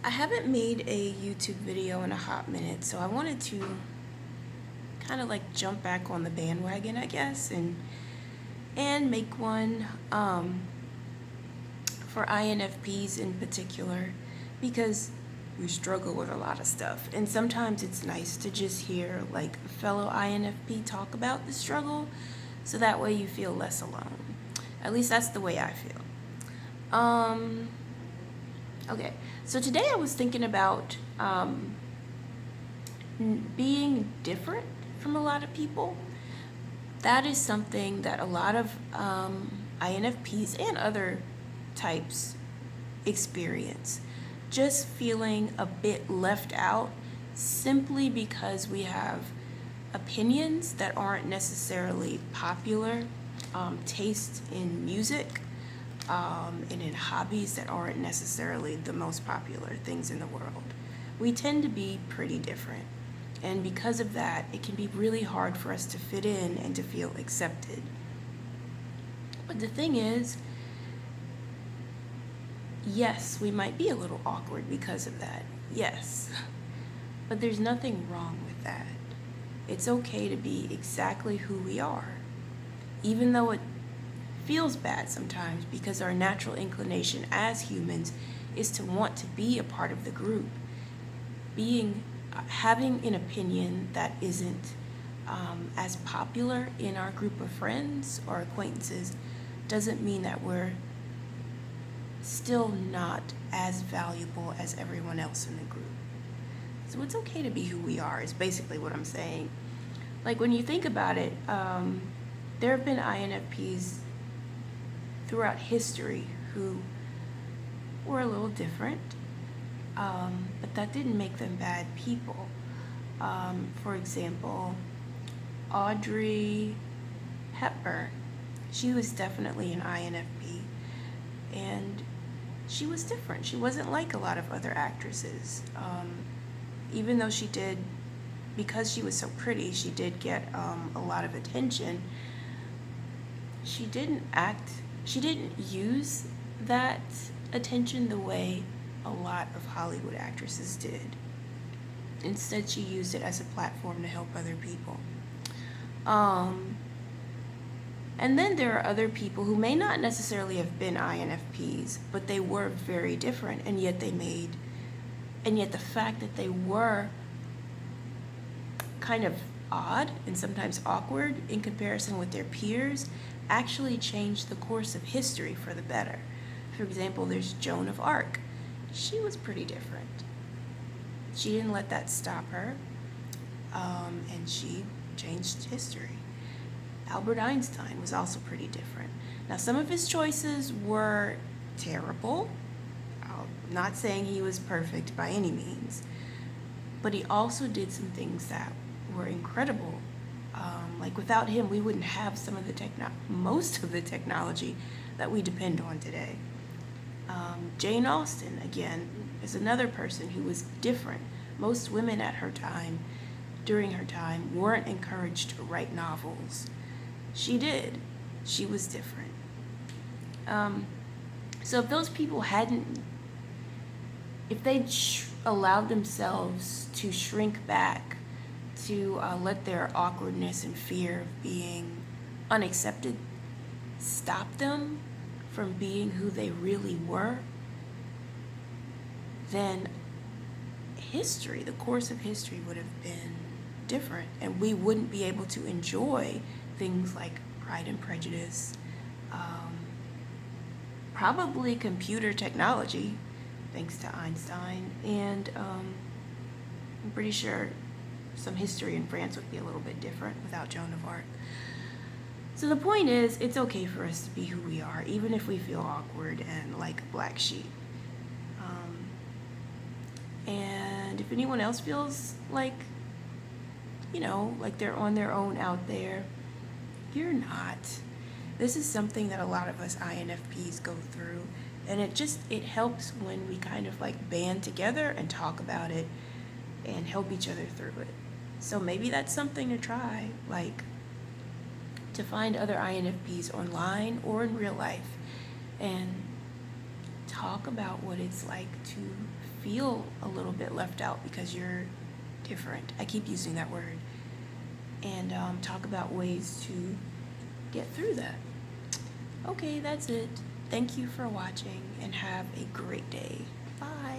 I haven't made a YouTube video in a hot minute, so I wanted to kind of like jump back on the bandwagon, I guess, and make one for INFPs in particular, because we struggle with a lot of stuff, and sometimes it's nice to just hear like a fellow INFP talk about the struggle, so that way you feel less alone. At least that's the way I feel. Um, okay, so today I was thinking about being different from a lot of people. That is something that a lot of INFPs and other types experience. Just feeling a bit left out simply because we have opinions that aren't necessarily popular, tastes in music, and in hobbies that aren't necessarily the most popular things in the world. We tend to be pretty different. And because of that, it can be really hard for us to fit in and to feel accepted. But the thing is, yes, we might be a little awkward because of that. Yes. But there's nothing wrong with that. It's okay to be exactly who we are, even though it feels bad sometimes, because our natural inclination as humans is to want to be a part of the group. Having an opinion that isn't as popular in our group of friends or acquaintances doesn't mean that we're still not as valuable as everyone else in the group. So it's okay to be who we are, is basically what I'm saying. Like, when you think about it, there have been INFPs throughout history who were a little different, but that didn't make them bad people. For example, Audrey Hepburn, she was definitely an INFP, and she was different. She wasn't like a lot of other actresses. Even though because she was so pretty, she did get a lot of attention. She didn't use that attention the way a lot of Hollywood actresses did. Instead, she used it as a platform to help other people. And then there are other people who may not necessarily have been INFPs, but they were very different, and yet the fact that they were kind of odd and sometimes awkward in comparison with their peers actually changed the course of history for the better. For example, there's Joan of Arc. She was pretty different. She didn't let that stop her, and she changed history. Albert Einstein was also pretty different. Now, some of his choices were terrible. I'm not saying he was perfect by any means, but he also did some things that were incredible. Like, without him, we wouldn't have most of the technology that we depend on today. Jane Austen, again, is another person who was different. Most women during her time, weren't encouraged to write novels. She did. She was different. So if those people if they'd allowed themselves to shrink back, to let their awkwardness and fear of being unaccepted stop them from being who they really were, then the course of history would have been different, and we wouldn't be able to enjoy things like Pride and Prejudice, probably computer technology, thanks to Einstein, and I'm pretty sure some history in France would be a little bit different without Joan of Arc. So the point is, it's okay for us to be who we are, even if we feel awkward and like a black sheep. And if anyone else feels like, like they're on their own out there, you're not. This is something that a lot of us INFPs go through, and it helps when we kind of like band together and talk about it and help each other through it. So maybe that's something to try, like to find other INFPs online or in real life and talk about what it's like to feel a little bit left out because you're different. I keep using that word. And talk about ways to get through that. Okay, that's it. Thank you for watching and have a great day. Bye.